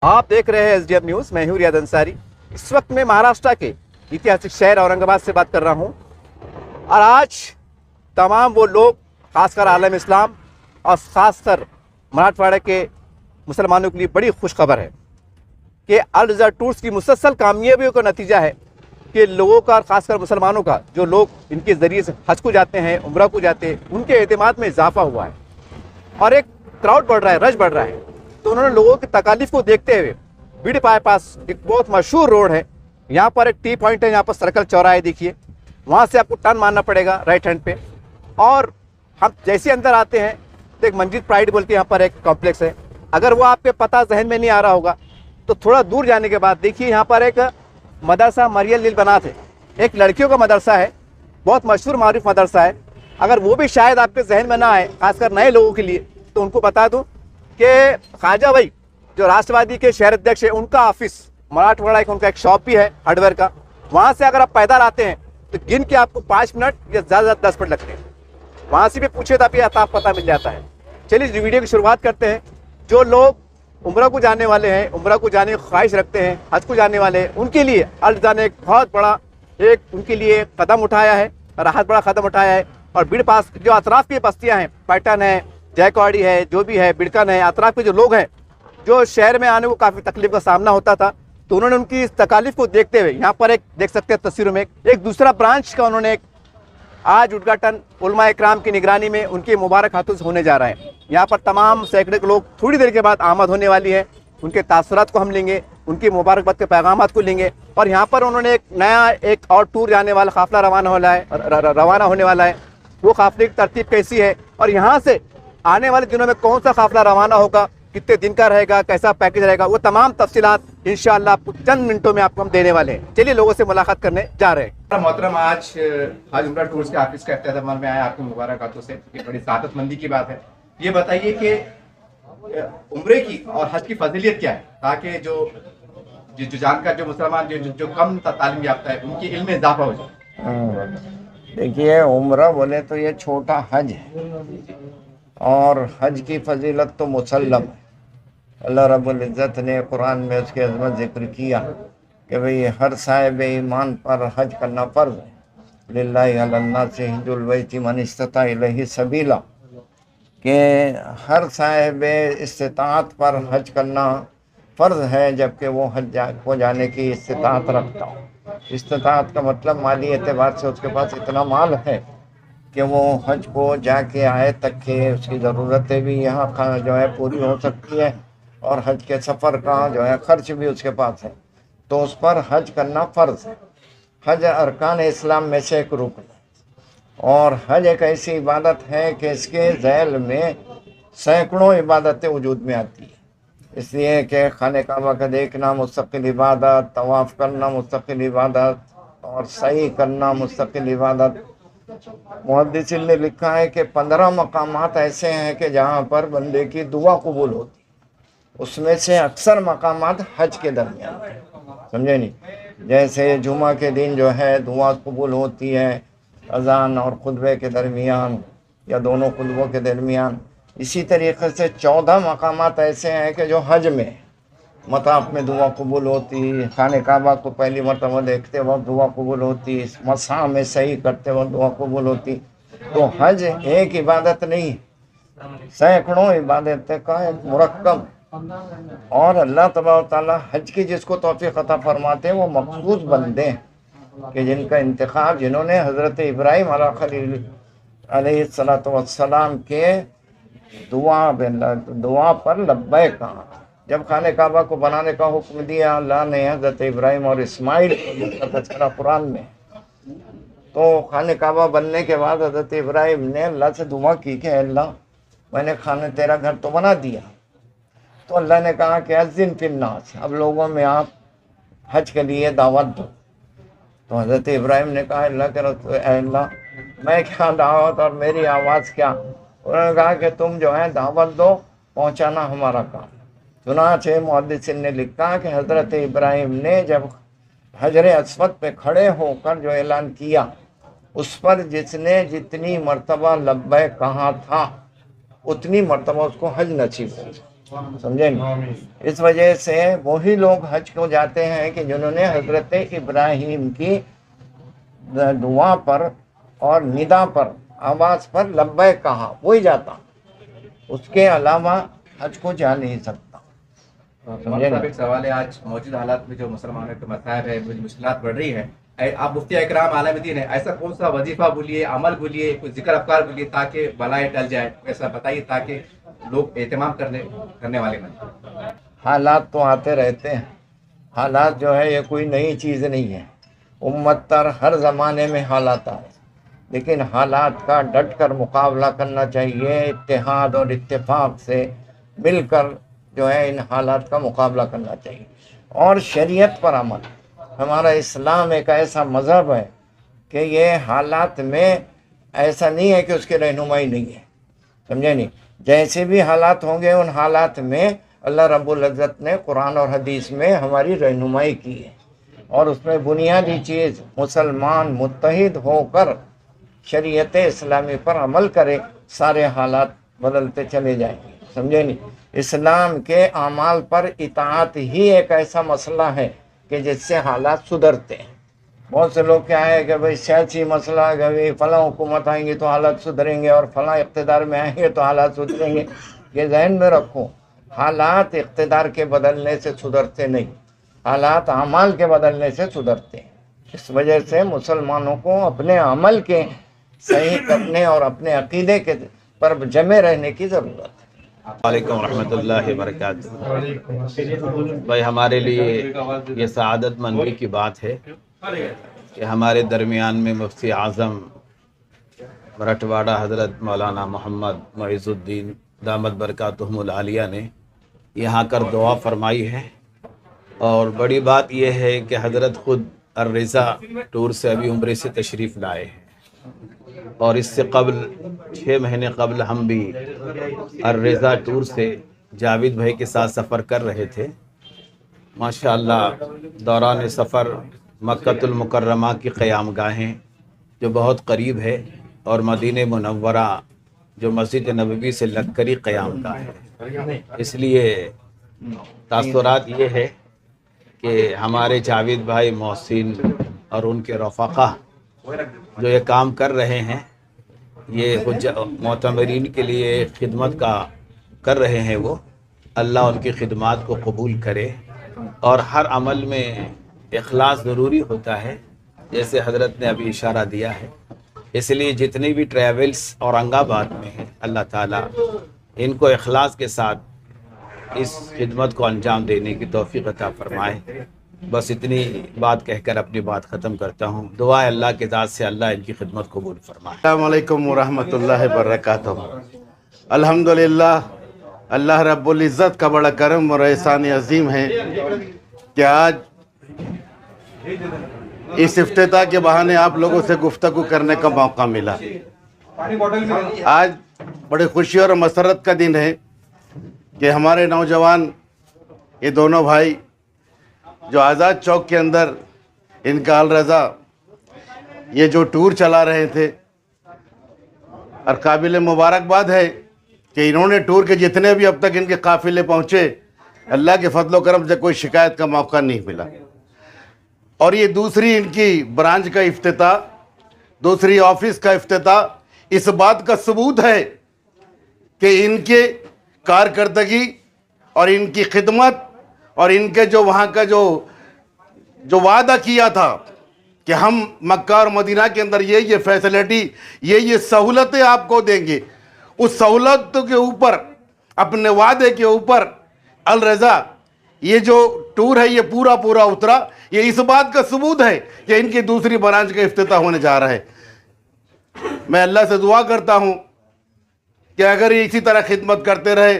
आप देख रहे हैं SDF न्यूज़। मैं हूं रियाद अंसारी। इस वक्त मैं महाराष्ट्र के ऐतिहासिक शहर औरंगाबाद से बात कर रहा हूं और आज तमाम वो लोग, खासकर आलम इस्लाम और ख़ासकर मराठवाड़ा के मुसलमानों के लिए बड़ी खुशखबर है कि अल रज़ा टूर्स की मुसलसल कामयाबियों का नतीजा है कि लोगों का, खासकर मुसलमानों का, जो लोग इनके ज़रिए से हज को जाते हैं, उम्रा को जाते हैं, उनके एतमाद में इजाफा हुआ है और एक क्राउड बढ़ रहा है, रश बढ़ रहा है। तो उन्होंने लोगों की तकालीफ को देखते हुए बीड़ बाईपास, एक बहुत मशहूर रोड है, यहाँ पर एक टी पॉइंट है, यहाँ पर सर्कल चौराहे देखिए, वहाँ से आपको टर्न मारना पड़ेगा राइट हैंड पे। और हम जैसे अंदर आते हैं तो एक मंजिद प्राइड बोल के यहाँ पर एक कॉम्प्लेक्स है। अगर वो आपके पता जहन में नहीं आ रहा होगा तो थोड़ा दूर जाने के बाद देखिए यहाँ पर एक मदरसा मरियम लिल बनात है, एक लड़कियों का मदरसा है, बहुत मशहूर मारूफ मदरसा है। अगर वो भी शायद आपके जहन में ना आए, खासकर नए लोगों के लिए, तो उनको बता दूं कि ख्वाजा भाई जो राष्ट्रवादी के शहर अध्यक्ष है, उनका ऑफिस मराठवाड़ा एक उनका एक शॉप भी है हार्डवेयर का। वहाँ से अगर आप पैदल आते हैं तो गिन के आपको 5 मिनट या ज़्यादा 10 मिनट लगते हैं। वहाँ से भी पूछे तो आप पता मिल जाता है। चलिए इस वीडियो की शुरुआत करते हैं। जो लोग उम्रा को जाने वाले हैं, उम्रा को जाने की ख्वाहिश रखते हैं, हज को जाने वाले हैं, उनके लिए अल रज़ा ने एक बहुत बड़ा उनके लिए कदम उठाया है, राहत बड़ा कदम उठाया है। और बीड़ पास जो अतराफ़ की बस्तियाँ हैं, पैटर्न है, जयकवाड़ी है, जो भी है, बिड़कन है, अतराफ़ के जो लोग हैं, जो शहर में आने को काफ़ी तकलीफ का सामना होता था, तो उन्होंने उनकी इस तकालीफ को देखते हुए यहाँ पर एक देख सकते हैं तस्वीरों में एक दूसरा ब्रांच का उन्होंने एक आज उद्घाटन उलमा इकराम की निगरानी में उनके मुबारक हाथों से होने जा रहा है। यहाँ पर तमाम सैकड़े लोग थोड़ी देर के बाद आमद होने वाली है। उनके तासरात को हम लेंगे, उनकी मुबारकबाद के पैगामात को लेंगे। और यहाँ पर उन्होंने एक नया एक और टूर जाने वाला काफिला रवाना होने वाला है। वो काफिले की तरतीब कैसी है और यहाँ से आने वाले दिनों में कौन सा काफिला रवाना होगा, कितने दिन का रहेगा, कैसा पैकेज रहेगा, वो तमाम तफसीलात इंशाअल्लाह आपको चंद मिनटों में आपको हम देने वाले हैं। चलिए लोगों से मुलाकात करने जा रहे हैं। मोहतरम, आज हज उम्रा टूर्स के ऑफिस का इख्तिताम में आया आपकी मुबारक हाथों से, ये बड़ी सादतमंदी की बात है। ये बताइए कि उम्रे की और हज की फजीलियत क्या है, ताकि जो जानकार, जो मुसलमान, जो कम तालीम याफ्ता है, उनकी इल्म में इजाफा हो जाए। देखिए, उम्रा बोले तो ये छोटा हज है और हज की फजीलत तो मुसल्लम है। अल्लाह रब्बुल इज़्ज़त ने कुरान में उसकी अज़मत जिक्र किया कि भाई हर साहिब ईमान पर हज करना फ़र्ज़ है। लिल्लाहि अलन्नासि हिज्जुल बैति मन इस्तता इलैहि सबीला, कि हर साहिब इस्तिताअत पर हज करना फ़र्ज़ है, जबकि वो हज को जाने की इस्तिताअत रखता हो। इस्तिताअत का मतलब माली एतबार से उसके पास इतना माल है कि वो हज को जाके आए तक के उसकी ज़रूरतें भी यहाँ का जो है पूरी हो सकती है और हज के सफ़र का जो है ख़र्च भी उसके पास है, तो उस पर हज करना फ़र्ज़ है। हज अरकान इस्लाम में से एक रुकन है और हज एक ऐसी इबादत है कि इसके ज़ैल में सैकड़ों इबादतें वजूद में आती हैं। इसलिए कि खाने काबा का देखना मुस्तकिल इबादत, तवाफ़ करना मुस्तकिल इबादत और सही करना मुस्तकिल इबादत। मुहद्दिसीन ने लिखा है कि 15 मकामात ऐसे हैं कि जहाँ पर बंदे की दुआ कबूल होती है। उसमें से अक्सर मकामात हज के दरमियान, समझे नहीं, जैसे जुमा के दिन जो है दुआ कबूल होती है अज़ान और खुतबे के दरमियान या दोनों खुतबों के दरमियान। इसी तरीके से 14 मकामात ऐसे हैं कि जो हज में मताफ में दुआ कबूल होती, खाने काबा को पहली मरतबा देखते वक्त दुआ कबूल होती, मसा में सही करते वक्त दुआ कबूल होती। तो हज एक इबादत नहीं, सैकड़ों इबादतें का एक मुरक्कब। और अल्लाह तबारक तआला हज की जिसको तौफीक अता फरमाते हैं वो मखसूस बंदे हैं कि जिनका इंतखाब, जिन्होंने हज़रत इब्राहीम अलैहिस्सलातु वस्सलाम के दुआ पर लब्बैक कहा। जब खाने काबा को बनाने का हुक्म दिया अल्लाह ने हज़रत इब्राहीम और इस्माइल को तज़किरा कुरान में, तो खाने काबा बनने के बाद हज़रत इब्राहीम ने अल्लाह से दुआ की कि अल्लाह, मैंने खाने तेरा घर तो बना दिया, तो अल्लाह ने कहा कि अज़्ज़िन फिन्नास, अब लोगों में आप हज के लिए दावत दो। तो हज़रत इब्राहीम ने कहा अल्लाह के रसूल, अल्लाह मैं क्या दावत और मेरी आवाज़ क्या। उन्होंने कहा कि तुम जो है दावत दो, पहुँचाना हमारा काम। चुनांचे मुहद्दिसीन ने लिखा कि हज़रत इब्राहीम ने जब हजर अस्वद पे खड़े होकर जो ऐलान किया, उस पर जिसने जितनी मर्तबा लब्बैक कहा था उतनी मर्तबा उसको हज नसीब हो। समझे नहीं। इस वजह से वही लोग हज को जाते हैं कि जिन्होंने हजरत इब्राहिम की दुआ पर और निदा पर, आवाज़ पर लब्बैक कहा, वही जाता, उसके अलावा हज को जा नहीं सकता। समझे एक सवाल है, आज मौजूदा हालात में जो मुसलमानों के मसाइब है, मुश्किलात बढ़ रही है, आप मुफ्ती इकराम आलम दीन है, ऐसा कौन सा वजीफा बोलिए, अमल बोलिए, कोई जिक्र अफकार बोलिए ताकि बलाएं टल जाए, ऐसा बताइए ताकि लोग एहतमाम करने वाले बने। हालात तो आते रहते हैं, हालात जो है ये कोई नई चीज़ नहीं है, उम्मत तर हर ज़माने में हालात आए, लेकिन हालात का डट कर मुकाबला करना चाहिए, इत्तेहाद और इत्तेफाक से मिलकर जो है इन हालात का मुकाबला करना चाहिए। और शरीयत पर अमल, हमारा इस्लाम एक ऐसा मज़हब है कि ये हालात में ऐसा नहीं है कि उसकी रहनुमाई नहीं है। समझे नहीं, जैसे भी हालात होंगे उन हालात में अल्लाह रब्बुल इज़्ज़त ने कुरान और हदीस में हमारी रहनुमाई की है, और उसमें बुनियादी चीज़ मुसलमान मुत्तहिद होकर शरीयत इस्लामी पर अमल करे, सारे हालात बदलते चले जाएंगे। समझे नहीं, इस्लाम के आमाल पर इताअत ही एक ऐसा मसला है कि जिससे हालात सुधरते हैं। बहुत से लोग क्या है कि भाई सियासी मसला है कि भाई फलां हुकूमत आएंगी तो हालात सुधरेंगे और फलां इक़्तिदार में आएंगे तो हालात सुधरेंगे। ये जहन में रखो, हालात इक़्तिदार के बदलने से सुधरते नहीं, हालात अमाल के बदलने से सुधरते हैं। इस वजह से मुसलमानों को अपने अमल के सही करने और अपने अकीदे के पर जमे रहने की ज़रूरत है। वालेकुम रहमतुल्लाहि व बरकातुहू। भाई हमारे लिए ये सआदत मंदी की बात है कि हमारे दरमियान में मुफ्ती आज़म मराठवाड़ा हज़रत मौलाना मोहम्मद मुइज़ुद्दीन दामत बरकातुहुमुल आलिया ने यहाँ कर दुआ फरमाई है। और बड़ी बात यह है कि हज़रत ख़ुद अर्रज़ा टूर से अभी उम्रे से तशरीफ़ लाए हैं, और इससे कबल 6 महीने कबल हम भी अर्रज़ा टूर से जावेद भाई के साथ सफ़र कर रहे थे। माशाअल्लाह दौरान सफ़र मक्कतुल मुकर्रमा की क़याम गाहें जो बहुत करीब है, और मदीने मुनव्वरा जो मस्जिद नबवी से लगकरी क़याम गाह है। इसलिए तासुरात ये है कि हमारे जावेद भाई मोहसिन और उनके रफ़ाक़ा जो ये काम कर रहे हैं, ये मोतमरीन के लिए खिदमत का कर रहे हैं, वो अल्लाह उनकी खिदमत को कबूल करे। और हर अमल में इखलास ज़रूरी होता है, जैसे हज़रत ने अभी इशारा दिया है। इसलिए जितनी भी ट्रैवल्स औरंगाबाद में हैं, अल्लाह ताला इनको इखलास के साथ इस खिदमत को अंजाम देने की तौफीक अता फरमाए। बस इतनी बात कहकर अपनी बात ख़त्म करता हूँ। दुआ है अल्लाह के ज़ात से अल्लाह इनकी खिदमत कबूल फरमाए। अस्सलामु अलैकुम वरहमतुल्लाहि वबरकातुहू। अल्हम्दुलिल्लाह, अल्लाह रब्बुल इज़्ज़त का बड़ा करम और एहसान अज़ीम है कि आज इस इफ्तिताह के बहाने आप लोगों से गुफ्तगू करने का मौका मिला। आज बड़ी खुशी और मसरत का दिन है कि हमारे नौजवान ये दोनों भाई जो आज़ाद चौक के अंदर इनका अलरज़ा ये जो टूर चला रहे थे, और काबिल मुबारकबाद है कि इन्होंने टूर के जितने भी अब तक इनके काफ़िले पहुँचे, अल्लाह के फजल करम से कोई शिकायत का मौका नहीं मिला। और ये दूसरी इनकी ब्रांच का इफ्तिताह, दूसरी ऑफिस का इफ्तिताह इस बात का सबूत है कि इनके कारकर्दगी और इनकी खिदमत और इनके जो वहाँ का जो वादा किया था कि हम मक्का और मदीना के अंदर ये फैसिलिटी ये सहूलतें आपको देंगे, उस सहूलत के ऊपर, अपने वादे के ऊपर अलरज़ा ये जो टूर है ये पूरा उतरा। ये इस बात का सबूत है कि इनकी दूसरी ब्रांच का इफ्तिताह होने जा रहा है। मैं अल्लाह से दुआ करता हूँ कि अगर ये इसी तरह खिदमत करते रहे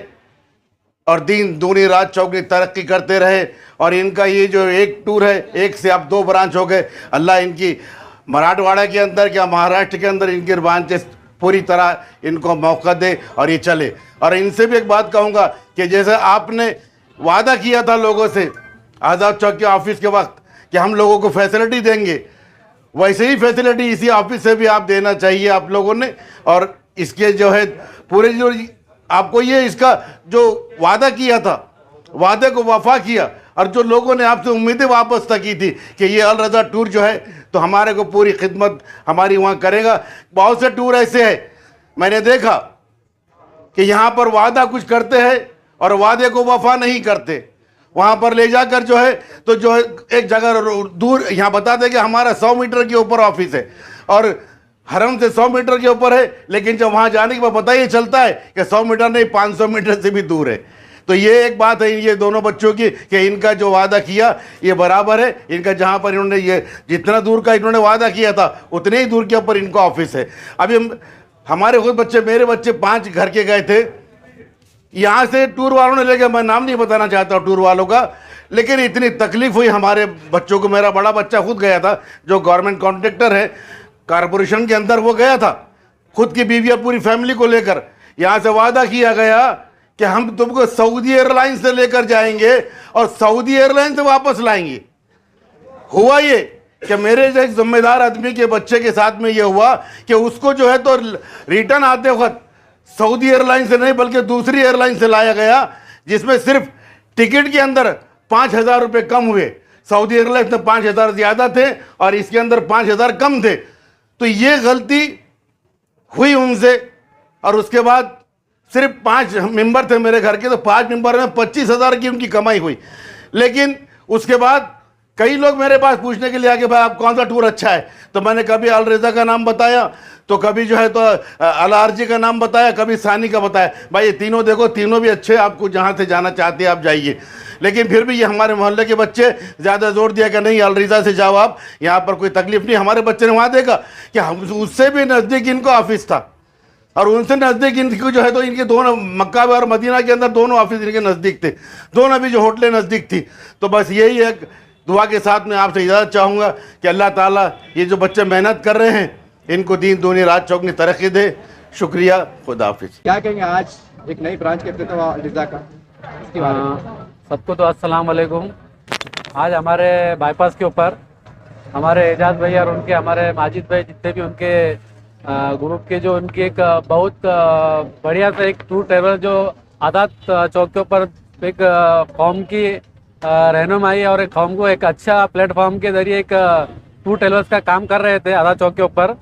और दिन दूनी रात चौगनी तरक्की करते रहे, और इनका ये जो एक टूर है, एक से अब 2 ब्रांच हो गए, अल्लाह इनकी मराठवाड़ा के अंदर क्या महाराष्ट्र के अंदर इनकी ब्रांचेस पूरी तरह इनको मौका दे और ये चले। और इनसे भी एक बात कहूँगा कि जैसे आपने वादा किया था लोगों से आज़ाद चौक के ऑफिस के वक्त कि हम लोगों को फैसिलिटी देंगे, वैसे ही फैसिलिटी इसी ऑफिस से भी आप देना चाहिए आप लोगों ने। और इसके जो है पूरे जो آپ کو یہ اس کا جو وعدہ کیا تھا وعدے کو وفا کیا, اور جو لوگوں نے آپ سے امیدیں واپس کی تھی کہ یہ الرضا ٹور جو ہے تو ہمارے کو پوری خدمت ہماری وہاں کرے گا. بہت سے ٹور ایسے ہیں میں نے دیکھا کہ یہاں پر وعدہ کچھ کرتے ہیں اور وعدے کو وفا نہیں کرتے. وہاں پر لے جا کر جو ہے تو جو ہے ایک جگہ دور یہاں بتا دیں کہ ہمارا 100 میٹر کے اوپر آفس ہے اور حرم سے 100 میٹر کے اوپر ہے, لیکن جب وہاں جانے کے بعد پتہ یہ چلتا ہے کہ 100 میٹر نہیں 500 میٹر سے بھی دور ہے. تو یہ ایک بات ہے یہ دونوں بچوں کی کہ ان کا جو وعدہ کیا یہ برابر ہے. ان کا جہاں پر انہوں نے یہ جتنا دور کا انہوں نے وعدہ کیا تھا اتنے ہی دور کے اوپر ان کا آفس ہے. ابھی ہمارے خود بچے میرے بچے 5 گھر کے گئے تھے یہاں سے ٹور والوں نے لے کے, میں نام نہیں بتانا چاہتا ٹور والوں کا, لیکن اتنی تکلیف ہوئی ہمارے بچوں کو. میرا بڑا بچہ خود گیا تھا جو گورنمنٹ کانٹریکٹر ہے کارپوریشن کے اندر, وہ گیا تھا خود کی بیوی اور پوری فیملی کو لے کر. یہاں سے وعدہ کیا گیا کہ ہم تم کو سعودی ایئر لائن سے لے کر جائیں گے اور سعودی ایئر لائن سے واپس لائیں گے. ہوا یہ کہ میرے جو ایک ذمہ دار آدمی کے بچے کے ساتھ میں یہ ہوا کہ اس کو جو ہے تو ریٹرن آتے وقت سعودی ایئر لائن سے نہیں بلکہ دوسری ایئر لائن سے لایا گیا, جس میں صرف ٹکٹ کے اندر 5,000 روپے کم ہوئے. سعودی ایئر لائن میں 5,000 زیادہ تھے اور اس کے اندر 5,000 کم تھے. تو یہ غلطی ہوئی ان سے, اور اس کے بعد صرف 5 ممبر تھے میرے گھر کے, تو 5 ممبر میں 25,000 کی ان کی کمائی ہوئی. لیکن اس کے بعد کئی لوگ میرے پاس پوچھنے کے لیے آگے بھائی آپ کون سا ٹور اچھا ہے, تو میں نے کبھی الرضا کا نام بتایا, تو کبھی جو ہے تو الارجی کا نام بتایا, کبھی ثانی کا بتایا. بھائی یہ تینوں دیکھو, تینوں بھی اچھے, آپ کو جہاں سے جانا چاہتے ہیں آپ جائیے. لیکن پھر بھی یہ ہمارے محلے کے بچے زیادہ زور دیا کہ نہیں الرضا سے جاؤ آپ, یہاں پر کوئی تکلیف نہیں. ہمارے بچے نے وہاں دیکھا کہ اس سے بھی نزدیک ان کو آفس تھا, اور ان سے نزدیک ان کو جو ہے تو ان کے دونوں مکہ اور مدینہ کے اندر دونوں آفس ان کے نزدیک تھے, دونوں بھی جو ہوٹلیں نزدیک تھی. تو بس یہی ایک دعا کے ساتھ میں آپ سے اجازت چاہوں گا کہ اللہ تعالیٰ یہ جو بچے محنت کر رہے ہیں ان کو دین دنیا رات چوگنی ترقی دے. شکریہ, خدا حافظ. کیا کہیں گے آج ایک نئی برانچ کے افتتاح الرضا کا, اس کے بارے میں؟ سب کو تو السلام علیکم. آج ہمارے بائی پاس کے اوپر ہمارے اعجاز بھائی اور ان کے ہمارے ماجد بھائی جتنے بھی ان کے گروپ کے جو ان کی ایک بہت بڑھیا سے ایک ٹور ٹریول جو آزاد چوک کے اوپر ایک قوم کی رہنمائی اور ایک قوم کو ایک اچھا پلیٹ فارم کے ذریعے ایک ٹور ٹریولرس کا کام کر رہے تھے آزاد چوک کے اوپر.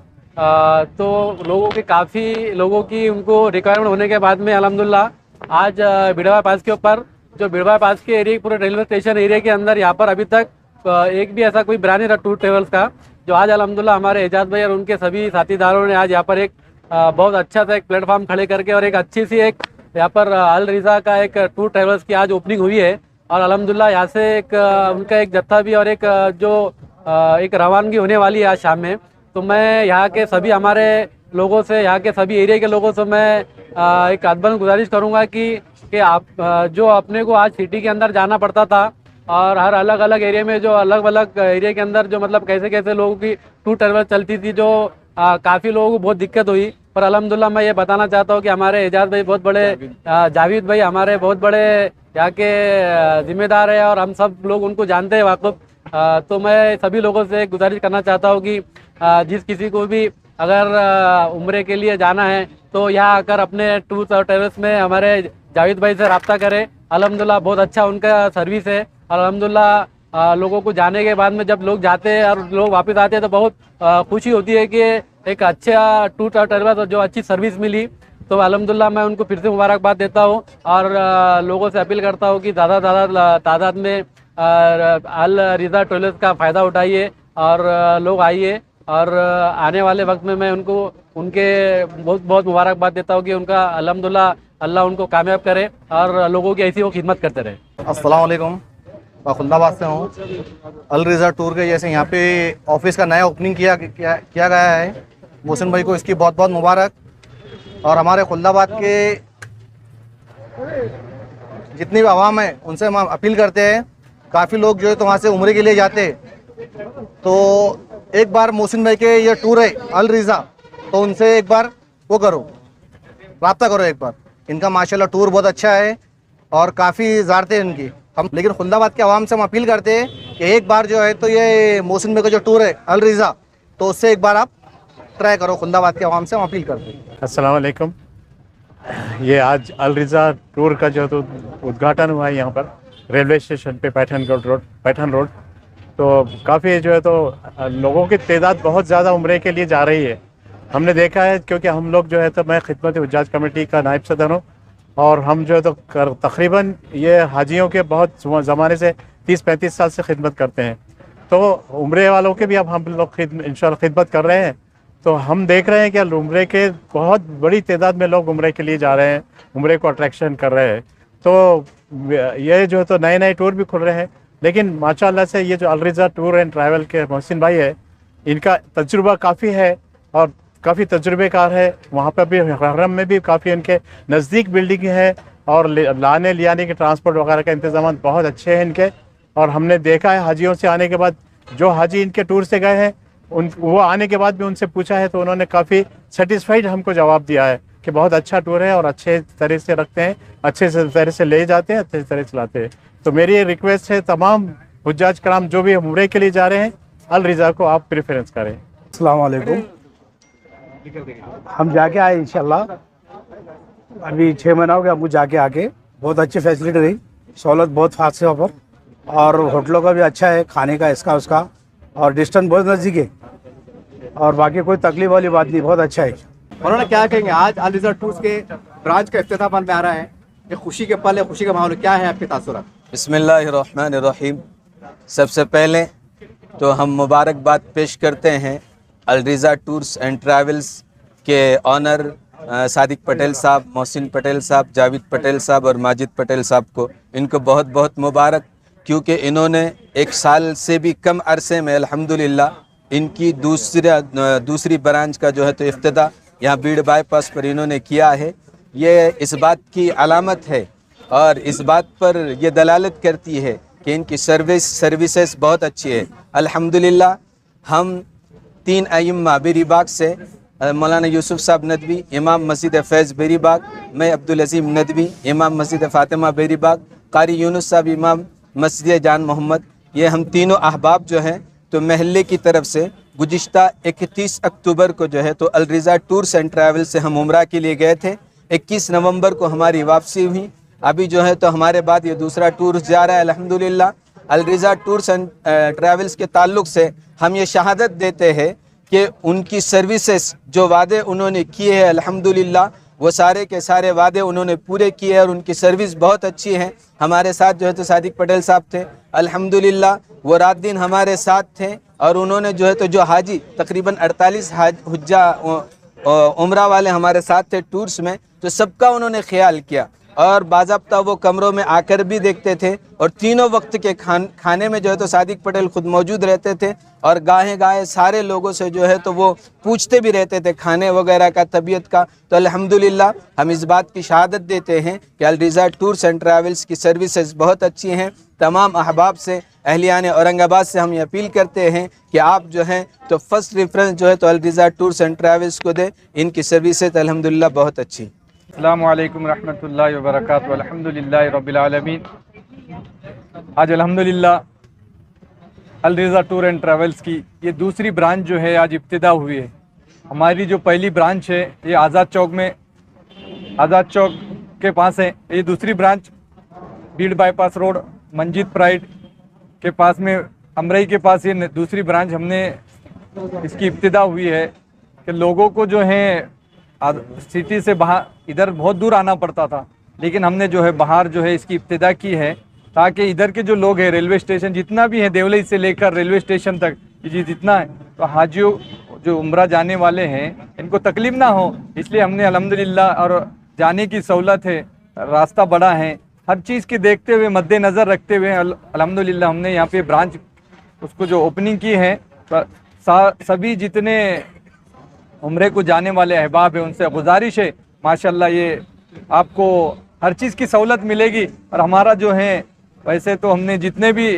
تو لوگوں کی کافی لوگوں کی ان کو ریکوائرمنٹ ہونے کے بعد میں الحمدللہ آج بڑھوا پاس کے اوپر جو بڑھوا پاس کے ایریا پورے ریلوے اسٹیشن ایریا کے اندر یہاں پر ابھی تک ایک بھی ایسا کوئی برانڈ نہیں رہا ٹور ٹریولس کا, جو آج الحمدللہ ہمارے اعجاز بھائی اور ان کے سبھی ساتھی داروں نے آج یہاں پر ایک بہت اچھا سا ایک پلیٹ فارم کھڑے کر کے اور ایک اچھی سی ایک یہاں پر الرضا کا ایک ٹور ٹریولس کی آج اوپننگ ہوئی ہے. اور الحمدللہ یہاں سے ایک ان کا ایک جتھا بھی اور ایک جو ایک روانگی ہونے والی ہے آج شام میں. تو میں یہاں کے سبھی ہمارے لوگوں سے, یہاں کے سبھی ایریا کے لوگوں سے میں ایک ادبن گزارش کروں گا کہ آپ جو اپنے کو آج سٹی کے اندر جانا پڑتا تھا اور ہر الگ الگ ایریا میں جو الگ الگ ایریا کے اندر جو مطلب کیسے کیسے لوگوں کی ٹور ٹریول چلتی تھی, جو کافی لوگوں کو بہت دقت ہوئی. پر الحمدللہ میں یہ بتانا چاہتا ہوں کہ ہمارے اعجاز بھائی بہت بڑے, جاوید بھائی ہمارے بہت بڑے یہاں کے ذمہ دار ہیں اور ہم سب لوگ ان کو جانتے ہیں واقف. تو میں سبھی لوگوں سے گزارش کرنا چاہتا ہوں کہ جس کسی کو بھی اگر عمرے کے لیے جانا ہے تو یہاں آ کر اپنے ٹورس اور ٹریولس میں ہمارے جاوید بھائی سے رابطہ کریں. الحمدللہ بہت اچھا ان کا سروس ہے. الحمدللہ لوگوں کو جانے کے بعد میں جب لوگ جاتے ہیں اور لوگ واپس آتے ہیں تو بہت خوشی ہوتی ہے کہ ایک اچھا ٹور اور ٹریولس اور جو اچھی سروس ملی. تو الحمدللہ میں ان کو پھر سے مبارکباد دیتا ہوں اور لوگوں سے اپیل کرتا ہوں کہ زیادہ زیادہ تعداد میں الرضا ٹریولس کا فائدہ اٹھائیے اور لوگ آئیے. اور آنے والے وقت میں ان کو ان کے بہت بہت مبارکباد دیتا ہوں کہ ان کا الحمدللہ اللہ ان کو کامیاب کرے اور لوگوں کی ایسی وہ خدمت کرتے رہے. السلام علیکم, میں خلد آباد سے ہوں. الرضا ٹور کے جیسے یہاں پہ آفس کا نیا اوپننگ کیا گیا ہے, محسن بھائی کو اس کی بہت بہت مبارک. اور ہمارے خلد آباد کے جتنی بھی عوام ہیں ان سے ہم اپیل کرتے ہیں, کافی لوگ جو ہے تو وہاں سے عمرے کے لیے جاتے, تو ایک بار محسن بھائی کے یہ ٹور ہے الرضا, تو ان سے ایک بار وہ کرو, رابطہ کرو ایک بار. ان کا ماشاءاللہ ٹور بہت اچھا ہے اور کافی زیارتیں ان کی. ہم لیکن خلد آباد کے عوام سے ہم اپیل کرتے ہیں کہ ایک بار جو ہے تو یہ محسن بھائی کا جو ٹور ہے الرضا, تو اس سے ایک بار آپ ٹرائی کرو. خلد آباد کے عوام سے ہم اپیل کرتے ہیں. السلام علیکم. ये आज अल रिज़ा टूर का जो तो उद्घाटन हुआ है यहाँ पर रेलवे स्टेशन पे पैठन रोड तो काफ़ी जो है तो लोगों की तादाद बहुत ज़्यादा उम्रे के लिए जा रही है। हमने देखा है क्योंकि हम लोग जो है तो मैं खिदमत हुज्जाज कमेटी का नायब सदर हूँ और हम जो है तो तकरीबन ये हाजियों के बहुत ज़माने से 30-35 साल से खिदमत करते हैं। तो उम्रे वालों के भी अब हम लोग इंशाल्लाह खिदमत कर रहे हैं। तो हम देख रहे हैं कि उम्रे के बहुत बड़ी तादाद में लोग उम्रे के लिए जा रहे हैं, उम्रे को अट्रैक्शन कर रहे हैं। तो ये जो है तो नए नए टूर भी खुल रहे हैं, लेकिन माशाल्लाह से ये जो अल रिज़ा टूर एंड ट्रैवल के मोहसिन भाई है, इनका तजुर्बा काफ़ी है और काफ़ी तजुर्बेकार है। वहाँ पर भी हरम में भी काफ़ी उनके नज़दीक बिल्डिंग है और लाने ले आने के ट्रांसपोर्ट वगैरह का इंतज़ाम बहुत अच्छे हैं इनके। और हमने देखा है हाजियों से आने के बाद, जो हाजी इनके टूर से गए हैं वो आने के बाद भी उनसे पूछा है तो उन्होंने काफ़ी सेटिस्फाइड हमको जवाब दिया है कि बहुत अच्छा टूर है और अच्छे तरह से रखते हैं, अच्छे से तरह से ले जाते हैं, अच्छे तरह से लाते हैं। तो मेरी ये रिक्वेस्ट है तमाम हुज्जाज कराम जो भी उम्रे के लिए जा रहे हैं, अल रिज़ा को आप प्रेफरेंस करें। अस्सलाम वालेकुम। हम जाके आए इंशाल्लाह, अभी 6 महीना हो गया हमको जाके आके। बहुत अच्छी फैसिलिटी रही, सहूलत बहुत फास्ट है वहाँ पर और होटलों का भी अच्छा है, खाने का इसका उसका, और डिस्टेंस बहुत नज़दीक है और बाकी कोई तकलीफ वाली बात नहीं, बहुत अच्छा है। उन्होंने क्या कहेंगे, आज अल रिज़ा टूर्स के ब्रांच का इफ्तिताह में आ रहा है, ये खुशी के पल है, खुशी का माहौल, क्या है आपके तासुरात? बिस्मिल्लाहिर्रहमानिर्रहीम। सबसे पहले तो हम मुबारकबाद पेश करते हैं अल रिज़ा टूर्स एंड ट्रैवल्स के ऑनर सादिक पटेल साहब, मोहसिन पटेल साहब, जावेद पटेल साहब और माजिद पटेल साहब को। इनको बहुत बहुत मुबारक, क्योंकि इन्होंने 1 साल से भी कम अरसे में अल्हम्दुलिल्लाह इनकी दूसरी ब्रांच का जो है तो इफ्तिताह यहाँ बीड़ बाईपास पर इन्होंने किया है। ये इस बात की अलामत है और इस बात पर यह दलालत करती है कि इनकी सर्विसेज बहुत अच्छी है अल्हम्दुलिल्लाह। हम 3 अइम्मा बेरीबाग से मौलाना यूसुफ साहब नदवी, इमाम मस्जिद फैज़ बेरीबाग, मैं अब्दुल अज़ीम नदवी, इमाम मस्जिद फ़ातिमा बेरीबाग, कारी यूनुस साहब इमाम मस्जिद जान मोहम्मद, ये हम तीनों अहबाब जो हैं तो महल्ले की तरफ से गुज़िश्ता 31 अक्टूबर को जो है तो अल रिज़ा टूर्स एंड ट्रैवल से हम उम्रा के लिए गए थे। 21 नवंबर को हमारी वापसी हुई। अभी जो है तो हमारे बाद ये दूसरा टूर जा रहा है अल्हम्दुलिल्लाह। अल रिज़ा टूर्स एंड ट्रैवल्स के ताल्लुक़ से हम ये शहादत देते हैं कि उनकी सर्विसेज जो वादे उन्होंने किए हैं अल्हम्दुलिल्लाह वो सारे के सारे वादे उन्होंने पूरे किए और उनकी सर्विस बहुत अच्छी है। हमारे साथ जो है तो सादिक पटेल साहब थे अल्हम्दुलिल्लाह, वो रात दिन हमारे साथ थे और उन्होंने जो है तो जो हाजी तकरीबन 48 हुज्जा उम्रा वाले हमारे साथ थे टूर्स में, तो सबका उन्होंने ख्याल किया और बाज़ाब्ता वो कमरों में आकर भी देखते थे और तीनों वक्त के खाने में जो है तो सादिक पटेल खुद मौजूद रहते थे और गाहे सारे लोगों से जो है तो वो पूछते भी रहते थे खाने वगैरह का, तबीयत का। तो अल्हम्दुलिल्लाह हम इस बात की शहादत देते हैं कि अल रिज़ा टूर्स एंड ट्रैवल्स की सर्विसेज बहुत अच्छी हैं। तमाम अहबाब से, अहलियान औरंगाबाद से हम ये अपील करते हैं कि आप जो हैं तो फर्स्ट रेफरेंस जो है तो अल रिज़ा टूर्स एंड ट्रैवल्स को दें। इनकी सर्विसेज अल्हम्दुलिल्लाह बहुत अच्छी। अस्सलामु अलैकुम रहमतुल्लाहि व बरकातहू। अल्हम्दुलिल्लाहि रब्बिल आलमीन। आज अल्हम्दुलिल्लाह अल रिज़ा टूर एंड ट्रैवल्स की ये दूसरी ब्रांच जो है आज इब्तिदा हुई है। हमारी जो पहली ब्रांच है ये आज़ाद चौक के पास है। ये दूसरी branch Beed bypass road Manjid Pride के पास में अमरई के पास ये दूसरी ब्रांच हमने इसकी इब्तिदा हुई है कि लोगों को जो है सिटी से बाहर इधर बहुत दूर आना पड़ता था, लेकिन हमने जो है बाहर जो है इसकी इब्तिदा की है ताकि इधर के जो लोग हैं रेलवे स्टेशन जितना भी है देवलई से लेकर रेलवे स्टेशन तक ये जितना है तो हाजियों जो उम्रा जाने वाले हैं इनको तकलीफ ना हो, इसलिए हमने अल्हम्दुलिल्लाह और जाने की सहूलत है, रास्ता बड़ा है, हर चीज़ की देखते हुए मद्देनज़र रखते हुए अल्हम्दुलिल्लाह हमने यहाँ पे ब्रांच उसको जो ओपनिंग की है। सभी जितने उम्रे को जाने वाले अहबाब हैं उनसे गुजारिश है माशाल्लाह ये आपको हर चीज़ की सहूलत मिलेगी। और हमारा जो है वैसे तो हमने जितने भी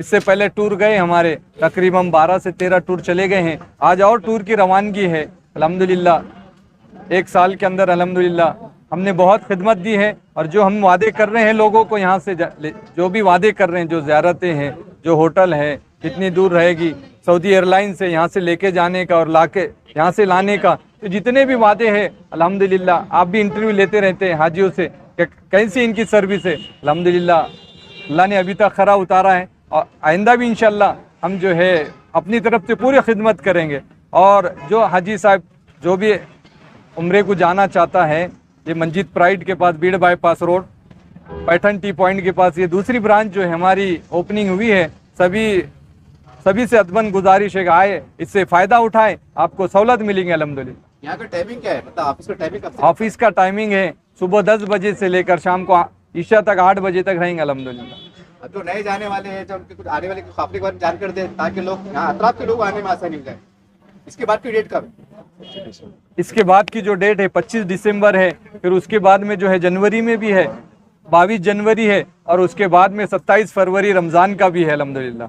इससे पहले टूर गए हमारे तकरीबन 12 से 13 टूर चले गए हैं। आज और टूर की रवानगी है अल्हम्दुलिल्लाह। 1 साल के अंदर अल्हम्दुलिल्लाह हमने बहुत खिदमत दी है और जो हम वादे कर रहे हैं लोगों को यहाँ से जो भी वादे कर रहे हैं, जो ज़ियारतें हैं, जो होटल है, कितनी दूर रहेगी, सऊदी एयरलाइन से यहाँ से लेके जाने का और लाके यहाँ से लाने का, तो जितने भी वादे हैं अल्हम्दुलिल्लाह, आप भी इंटरव्यू लेते रहते हैं हाजियों से कि कैसी इनकी सर्विस है, अल्हम्दुलिल्लाह अल्लाह ने अभी तक खरा उतारा है और आइंदा भी इंशाल्लाह हम जो है अपनी तरफ से पूरी खिदमत करेंगे। और जो हाजी साहब जो भी उम्रे को जाना चाहता है, ये मंजिद प्राइड के पास Beed bypass road Paithan T point के पास ये दूसरी ब्रांच जो है हमारी ओपनिंग हुई है। सभी से अदबन गुजारिश है कि आए, इससे फ़ायदा उठाएं, आपको सहूलत मिलेंगे अल्हम्दुलिल्लाह। यहाँ का टाइमिंग क्या है, मतलब ऑफिस का टाइमिंग कब से? ऑफिस का टाइमिंग है सुबह 10 बजे से लेकर शाम को ईशा तक 8 बजे तक रहेंगे अल्हम्दुलिल्लाह। अब जो नए जाने वाले हैं, जो उनके कुछ आने वाले कुछ काफिले के बारे में जानकारी दें ताकि लोग यहाँ अतराफ के लोग आने में आसानी हो जाए। इसके बाद की डेट कब है? इसके बाद की जो डेट है 25 दिसंबर है, फिर उसके बाद में जो है जनवरी में भी है, 22 जनवरी है, और उसके बाद में 27 फरवरी रमज़ान का भी है अल्हम्दुलिल्लाह।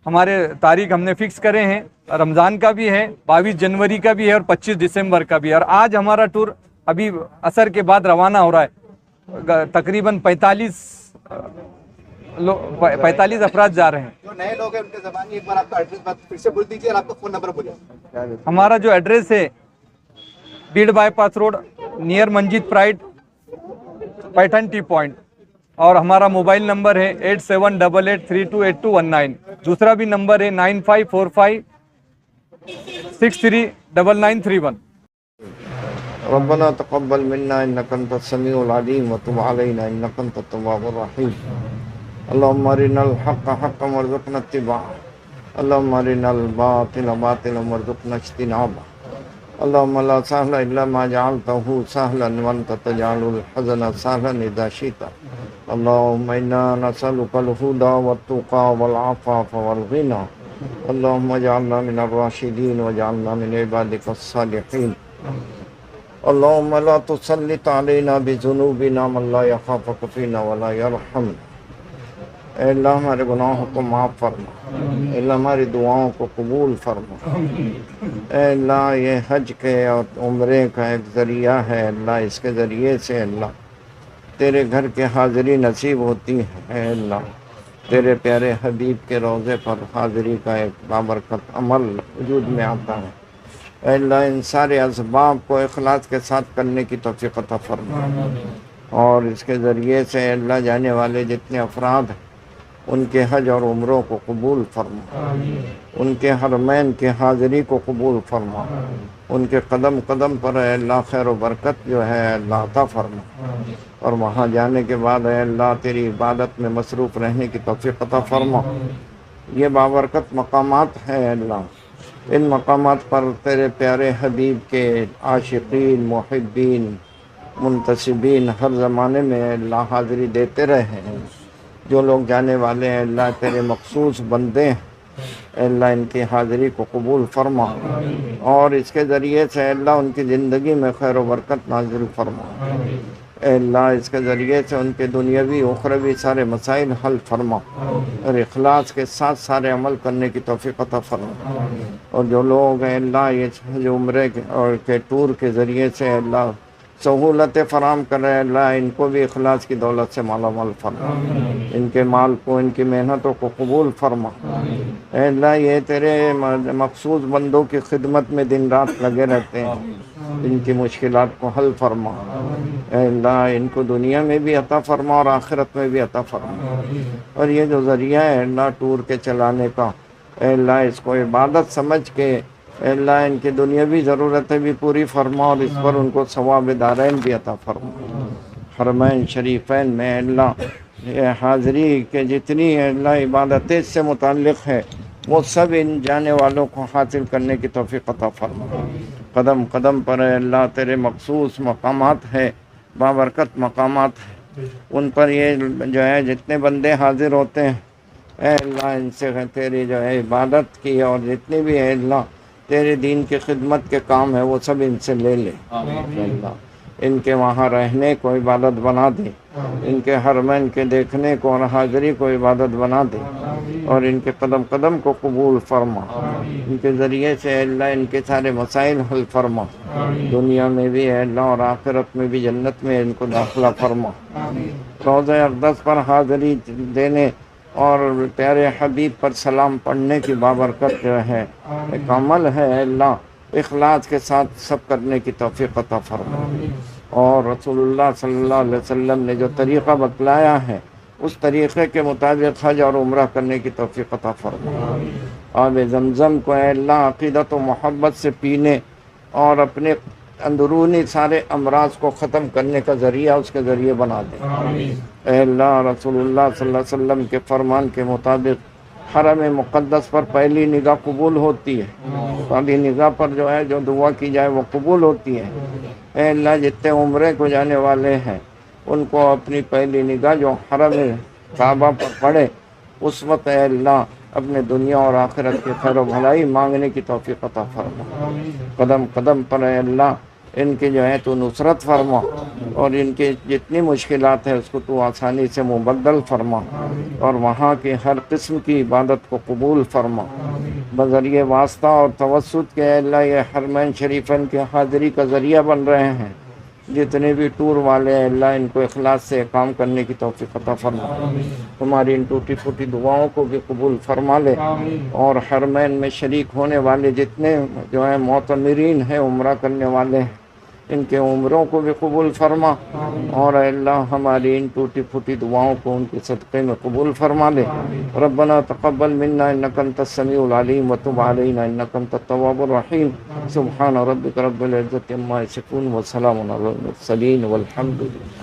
हमारे तारीख हमने फिक्स करे हैं, रमज़ान का भी है, 22 जनवरी का भी है और 25 दिसंबर का भी है। और आज हमारा टूर अभी असर के बाद रवाना हो रहा है, तकरीबन 45 अफराद जा रहे हैं। जो नए लोग हैं उनके ज़बानी एक बार आपका एड्रेस बात फिर से बोल दीजिए और आपका फ़ोन नंबर बोलिए। हमारा जो एड्रेस है Beed bypass road near Manjid Pride Paithan T point, और हमारा मोबाइल नंबर है 8788328219। दूसरा भी नंबर है 9545639931। रब्बना तक़ब्बल मिन्ना इन्नका अंतस समीउल अलीम व तुब अलैना इन्नका अंतत तव्वाबुर रहीम। अल्लाहुम्मा अरिनल हक़्क़ हक़्क़न वरज़ुक़ना इत्तिबाअह, अल्लाहुम्मा अरिनल बातिला बातिलन वरज़ुक़ना इज्तिनाबह। अल्लाहुम्मा ला सहला इल्ला मा जअलतहु सहलन व अंत तजअलुल हज़न सहलन इज़ा शि'ता। अल्लाहुम्मा इन्ना नसअलुकल हुदा वत्तुक़ा वल अफ़ाफ़ वल ग़िना। अल्लाहुम्मा इजअलना मिनर राशिदीन वजअलना मिन इबादिकस सालिहीन। अल्लाहुम्मा ला तुसल्लित अलैना बिज़ुनूबिना मन ला यख़ाफ़ुका फ़ीना वला यरहमना। ऐ अल्लाह हमारे गुनाहों को माफ़ फरमा, ऐ अल्लाह हमारी दुआओं को कबूल फरमा। ऐ अल्लाह ये हज के और उम्रे का एक ज़रिया है अल्लाह, इसके ज़रिए से अल्लाह तेरे घर के हाज़िरी नसीब होती है। ऐ अल्लाह तेरे प्यारे हबीब के रोज़े पर हाज़िरी का एक बाबरकत अमल वजूद में आता है। ऐ अल्लाह इन सारे असबाब को इखलास के साथ करने की तौफ़ीक़ अता फरमा, और इसके ज़रिए से अल्लाह जाने वाले जितने अफराद हैं उनके हज और उम्रों को कबूल फरमा, उनके हरमैन के हाज़िरी को कबूल फरमा, उनके कदम कदम पर अल्लाह खैर व बरकत जो है अल्लाह अता फरमा, और वहाँ जाने के बाद अल्लाह तेरी इबादत में मसरूफ़ रहने की तौफ़ीक़ अता फरमा। ये बाबरकत मकामात हैं अल्लाह, इन मकामात पर तेरे प्यारे हबीब के आशिकीन मुहिब्बीन मुंतसिबीन हर ज़माने में अल्लाह हाज़िरी देते रहे हैं। जो लोग जाने वाले हैं अल्लाह तेरे मखसूस बंदे हैं, अल्लाह इनकी हाज़िरी को कबूल फरमा, और इसके ज़रिए से अल्लाह उनकी ज़िंदगी में खैर व बरकत नाज़िल फरमा। अल्लाह इसके ज़रिए से उनके दुनियावी उखरवी सारे मसाइल हल फरमा, और इखलास के साथ सारे अमल करने की तौफ़ीक़ अता फरमा। और जो लोग हैं अल्लाह ये जो उम्रे के टूर के ज़रिए से अल्लाह सहूलतें फ़राम कर रहे हैं, अल्लाह इनको भी इखलास की दौलत से मालामाल फरमा, इनके माल को इनकी मेहनतों को कबूल फरमा। अल्लाह ये तेरे मखसूस बंदों की खिदमत में दिन रात लगे रहते हैं, इनकी मुश्किलात को हल फरमा। अल्लाह इनको दुनिया में भी अता फरमा और आखिरत में भी अता फरमा। और ये जो ज़रिया है अल्लाह टूर के चलाने का, अल्लाह इसको इबादत समझ के अल्लाह इनकी दुनियावी ज़रूरतें भी पूरी फरमा, और इस पर उनको सवाब दारैन भी अता फरमा। हरमैन शरीफैन में अल्लाह ये हाज़िरी के जितनी अल्लाह इबादतें इससे मुताल्लिक़ है वो सब इन जाने वालों को हासिल करने की तौफ़ीक़ अता फरमा। कदम कदम पर अल्लाह तेरे मखसूस मकामात है, बाबरकत मकामात है, उन पर ये जो है जितने बंदे हाज़िर होते हैं अल्लाह इनसे तेरी जो है इबादत की, और जितनी भी है अल्लाह तेरे दीन की खिदमत के काम है वो सब इनसे ले ले। अल्लाह इनके वहाँ रहने को इबादत बना दे, इनके हरमैन के देखने को और हाज़िरी को इबादत बना दे, और इनके कदम कदम को कबूल फरमा। इनके ज़रिए से अल्लाह इनके सारे मसाइल हल फरमा, दुनिया में भी अल्लाह और आखिरत में भी जन्नत में इनको दाखिला फरमा। रोज़े अक़दस पर हाज़िरी देने और प्यारे हबीब पर सलाम पढ़ने की बाबरकत जो है एक अमल है अल्लाह, اخلاص کے ساتھ سب کرنے کی توفیق عطا فرما، اور رسول اللہ صلی اللہ علیہ وسلم نے جو طریقہ بتلایا ہے اس طریقے کے مطابق حج اور عمرہ کرنے کی توفیق عطا فرما۔ آب زمزم کو اے اللہ عقیدت و محبت سے پینے اور اپنے اندرونی سارے امراض کو ختم کرنے کا ذریعہ اس کے ذریعے بنا دے۔ اے اللہ رسول اللہ صلی اللہ علیہ وسلم کے فرمان کے مطابق حرم مقدس پر پہلی نگاہ قبول ہوتی ہے، پہلی نگاہ پر جو ہے جو دعا کی جائے وہ قبول ہوتی ہے۔ اے اللہ جتنے عمرے کو جانے والے ہیں ان کو اپنی پہلی نگاہ جو حرم کعبہ پر پڑے اس وقت اے اللہ اپنے دنیا اور آخرت کی خیر و بھلائی مانگنے کی توفیق عطا فرما۔ قدم قدم پر اے اللہ ان کی جو ہے تو نصرت فرما، اور ان کی جتنی مشکلات ہیں اس کو تو آسانی سے مبدل فرما، اور وہاں کی ہر قسم کی عبادت کو قبول فرما۔ بذریعہ واسطہ اور توسط کے اے اللہ یہ حرمین شریفین کی حاضری کا ذریعہ بن رہے ہیں، جتنے بھی ٹور والے ہیں اللہ ان کو اخلاص سے کام کرنے کی توفیق عطا فرما۔ ہماری ان ٹوٹی پھوٹی دعاؤں کو بھی قبول فرما لے، اور حرمین میں شریک ہونے والے جتنے جو ہیں معتمرین ہیں عمرہ کرنے والے ہیں ان کے عمروں کو بھی قبول فرما، اور اے اللہ ہماری ان ٹوٹی پھوٹی دعاؤں کو ان کے صدقے میں قبول فرما لے۔ ربنا تقبل منا انک انت السمیع العلیم وتب علینا انک انت التواب الرحیم۔ سبحان ربک رب العزۃ عما یصفون وسلام علی المرسلین والحمد للہ۔